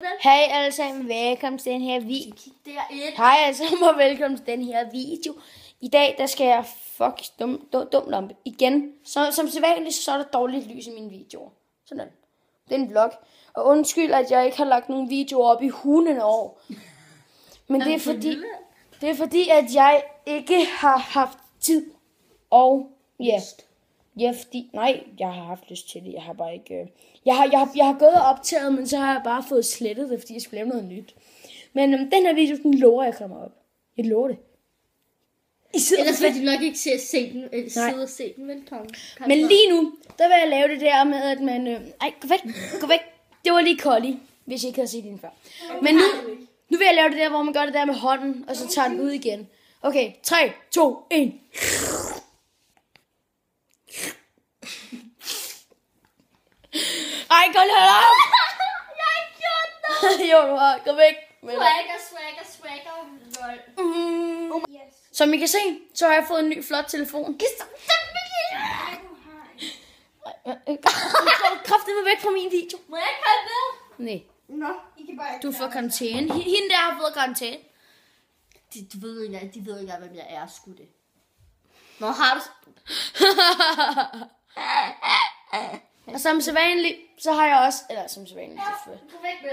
Hej alle sammen, velkommen til den her video. Hej alle sammen og velkommen til den her video. I dag der skal jeg dumt om igen. Som sædvanligt så er der dårligt lys i mine videoer. Sådan. Det er en vlog. Og undskyld at jeg ikke har lagt nogen videoer op i 100 år. Men det er fordi at jeg ikke har haft tid. Og ja, fordi jeg har haft lyst til det. Jeg har bare ikke jeg har gået og optaget, men så har jeg bare fået slettet det, fordi jeg skulle lave noget nyt. Men den her video, den lover jeg kommer op. Jeg lover det. Ellers vil de nok ikke sidde og se den, vel, men lige nu, der vil jeg lave det der med, at man... gå væk. Det var lige koldt, hvis jeg ikke havde set den før. Men nu vil jeg lave det der, hvor man gør det der med hånden, og så tager den ud igen. Okay, 3, 2, 1. Ej, gå lidt op! Jeg har ikke gjort noget! Jo, du har. Gå væk. Swagger. Yes. Som I kan se, så har jeg fået en ny flot telefon. Kraftedeme væk fra min video. Må jeg ikke have med? Nej. Nå, I kan bare ikke. Du får karantæne. Hende der har fået karantæne. De ved ikke, hvem jeg er, sgu det. Nå, har du... Og som sædvanligt, så har jeg også... Eller som sædvanligt, Gå væk med.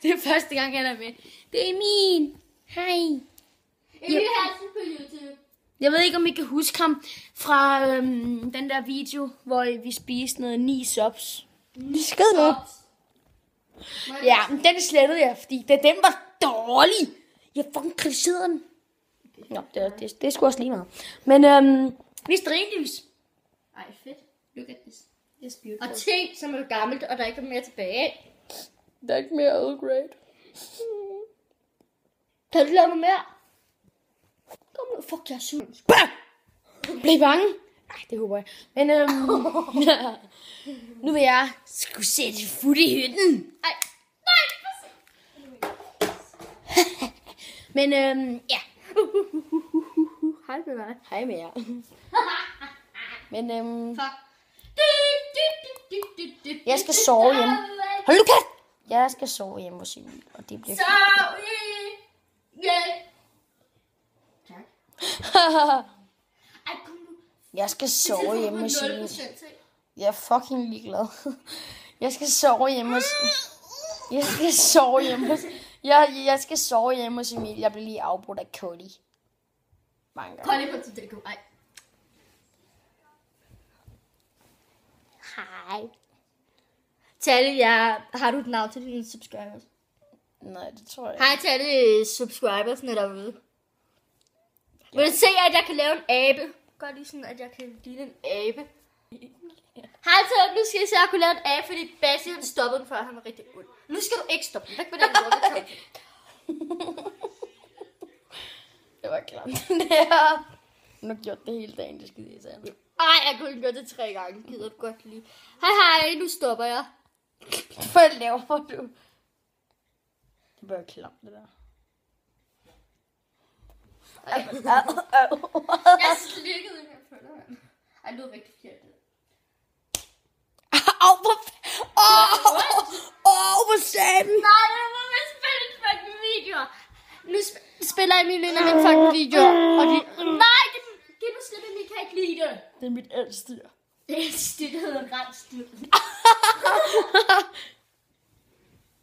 det er første gang, han er med. Det er min. Hej. Emil Hansen på YouTube. Jeg ved ikke, om I kan huske ham fra den der video, hvor vi spiste noget 9 subs. Vi skød nu. Ja, men den slettede jeg, fordi den var dårlig. Jeg fucking kritiserede den. Nå, det er sgu også lige meget. Men vi stearinlys. Ej, fedt. Look at this. Yes, beautiful. Og ting, som er gammelt, og der ikke er mere tilbage. Der er ikke mere Earl Grey. Kan du lave noget mere? Kom nu, fuck, jeg er sur. Bliv bange. Ej, det håber jeg. Men nu vil jeg skulle sætte fod i hytten. Ej, nej. Men ja. Hej med dig. Hej med jer. Men Fuck. jeg skal sove hjemme. Hold nu kæft! Jeg skal sove hjemme hos Emil, og det bliver Tak. Ej, kom nu. Jeg skal sove hjemme hos Emil. Jeg er fucking ligeglad. Jeg skal sove hjemme hos... Jeg skal sove hjemme hos Emil. Jeg bliver lige afbrudt af Cody. Mange gange. Cody på TikTok. Ej. Hej. Talle, har du et navn til dine subscribers? Nej, det tror jeg Hej Talle, subscribersne derude. Vil du se, at jeg kan lave en abe? Gør lige sådan, at jeg kan ligne en abe. Hej Talle, nu skal jeg se, at jeg kunne lave en abe, fordi Basie han stoppede den før, han var rigtig ond. Nu skal du ikke stoppe den. Væk med den lorte. Det var klart. Det har nu gjort det hele dagen, det skal jeg sige. Ej, jeg kunne gøre det 3 gange. Gider du godt lige. Hej, nu stopper jeg. Hvad laver du? Det bliver klamt, det der. Jeg slikkede den her følger, mand. Ej, det var rigtig fjert. Hvor satan! Nej, jeg må med spille en fucking video. Nu spiller jeg min en af mine fucking videoer. Og nej, giv nu slip, jeg kan ikke lide det. Det er mit elstyr. Det er styr, det hedder rensdyr.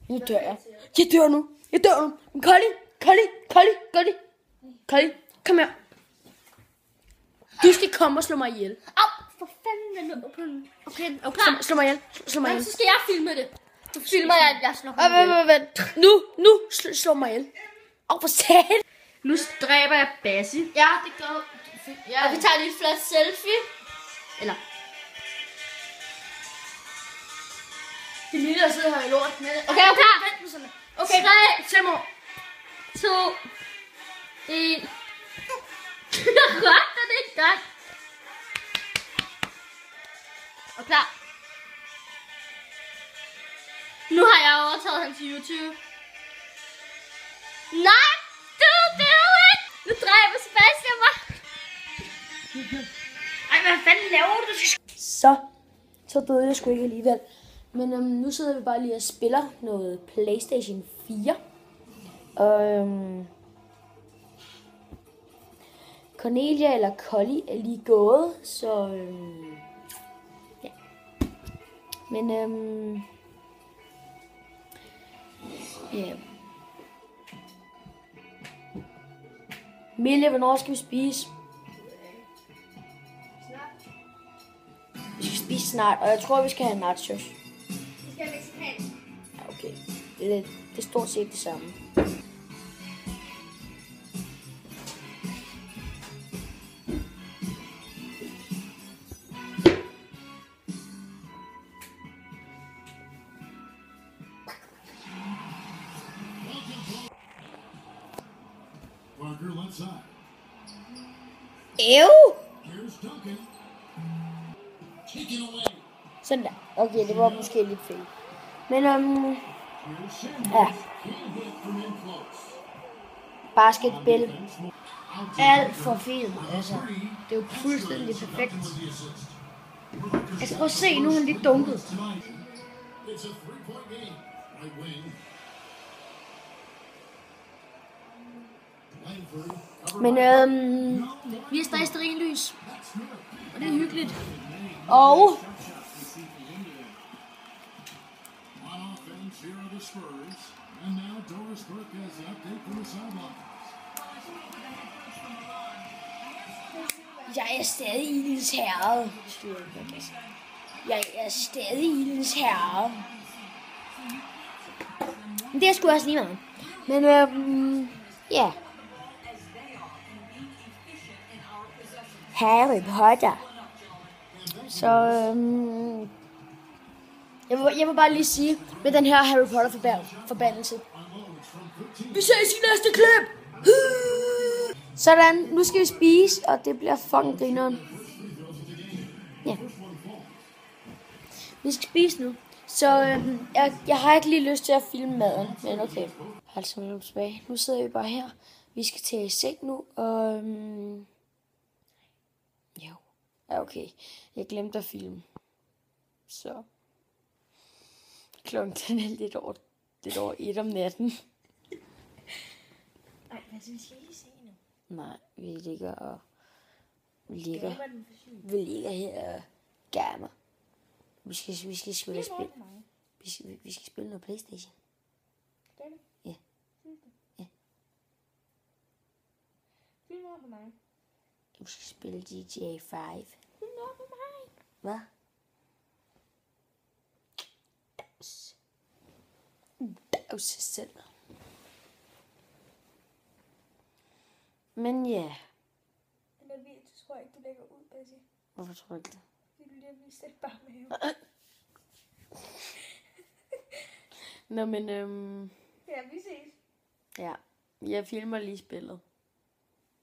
Nu dør jeg. Jeg dør nu. Collie, kom her. Du skal komme og slå mig ihjel. Au, for fanden. Okay. Slå mig ihjel. Så skal jeg filme det. Så filmer jeg, at jeg slår ham ihjel. Vent. Nu slå mig ihjel. For satan. Nu dræber jeg Basie. Ja, det gør du. Og vi tager lige et flot selfie. Eller... Det lille, der sidder her i lort med det. Okay, er du klar? Okay, 3, 5 år. 2, 1. Godt, det er godt. Og klar. Nu har jeg overtaget hans YouTube. Nej, do it! Nu dræber Sebastian mig. Ej, hvad fanden laver du? Så døde jeg sgu ikke alligevel. Men nu sidder vi bare lige og spiller noget PlayStation 4. Og Cornelia eller Collie er lige gået, så ja. Men ja. Mille, hvornår skal vi spise? Vi skal spise snart, og jeg tror, vi skal have nachos. Vi skal have mexicansk. Ja, okay. Det er stort set det samme. Sådan der. Okay, det var måske lidt fedt. Men ja. Basketball. Alt for fint, altså. Det er jo fuldstændig perfekt. Jeg skal prøve at se, nu er han lidt dunket. Men vi er stadig stearinlys. Og det er hyggeligt. Og jeg er stadig Ilens herre. Jeg er stadig Ilens herre. Det er sgu også lige meget. Men ja. Harry Potter. Så jeg vil bare lige sige med den her Harry Potter forbandelse. Vi ses i næste klip. Sådan, nu skal vi spise, og det bliver fucking grineren. Ja. Vi skal spise nu. Så jeg har ikke lige lyst til at filme maden, men okay. Altså, tilbage. Nu sidder vi bare her. Vi skal tage i seng nu, og jo. Ja, okay. Jeg glemte at filme. Så. Klokken er lidt over 1 om natten. Ej, men vi skal ikke se nu. Nej, vi ligger her og gamer. Vi skal spille spil. Vi skal spille noget PlayStation. Skal du? Ja. Ja. Film over på mig. Vi skal spille GTA 5. Film over på mig. Hvad? Dags selv. Men ja. Den der video, tror jeg ikke, du lægger ud, Bessie. Hvorfor tror du ikke det? Fordi du lige har vist det bare med ham. Nå, men Ja, vi ses. ja. Jeg filmer lige spillet.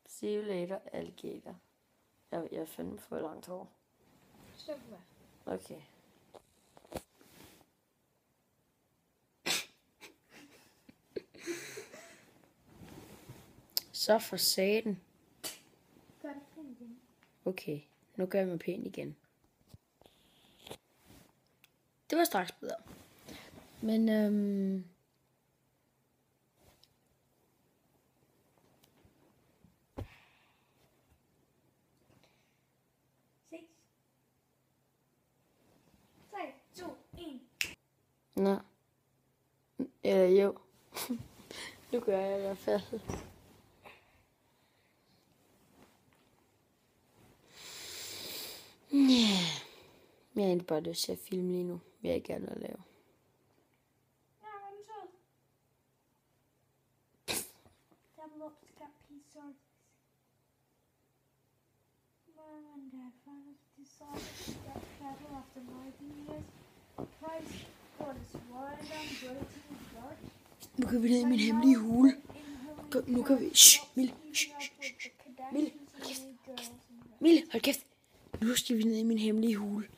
See you later, alligator. Jeg er fandme for langt hår. Stop mig. Okay. Så for satan. Gør det pænt igen. Okay, nu gør jeg mig pæn igen. Det var straks bedre. Men Ses. 3, 2, 1. nå. Eller jo. Nu gør jeg i hvert fald. Ja. Jeg har egentlig bare lyst til at filme lige nu. Jeg har ikke gerne at lave. Ja, var den sød. Double up, got pizza. Mom and Dad finally decided to get cattle after 19 years. Price for this wild and dirty blood. Nu kan vi ned i min hemmelige hule. Nu kan vi... Shh, Mille. Shh, shh, shh. Mille, hold kæft. Mille, hold kæft. Nu skal vi ned i min hemmelige hule.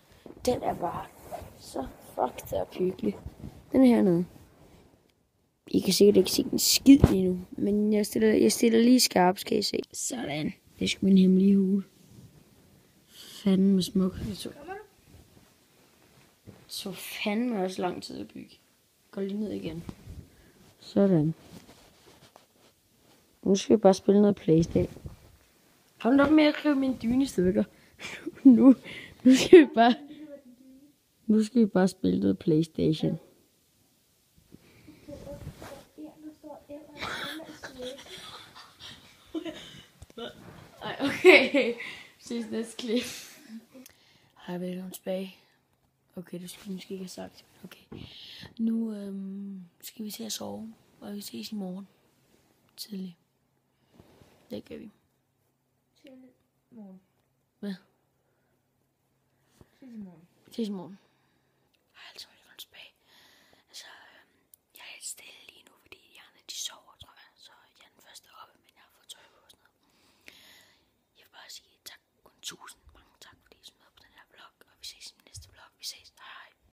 Den er bare så fucked up hyggelig. Den er hernede. I kan sikkert ikke se den skid lige nu. Men jeg stiller lige skarp, skal I se. Sådan. Det er sgu min hemmelige hule. Fanden med smuk. Så fandme også lang tid at bygge. Gå lige ned igen. Sådan. Nu skal vi bare spille noget PlayStation. Hold op med at rive min dyne i stykker. nu skal vi bare spille noget PlayStation. Ej, okay. Ses næste klip. Hej, velkommen tilbage. Okay, du skal måske ikke have sagt. Okay. Nu skal vi til at sove, og vi ses i morgen. Tidligt. Det gør vi. Tidligt morgen. Hvad? Ses i morgen. Ses i morgen. Hej, altså velkommen tilbage. Altså, jeg er lidt stille lige nu, fordi de andre, de sover, tror jeg. Så jeg er den første oppe, men jeg har fået tøj på og sådan noget. Jeg vil bare sige tak, kun 1000 mange tak, fordi I smed på den her vlog, og vi ses i den næste vlog. Vi ses. Hej.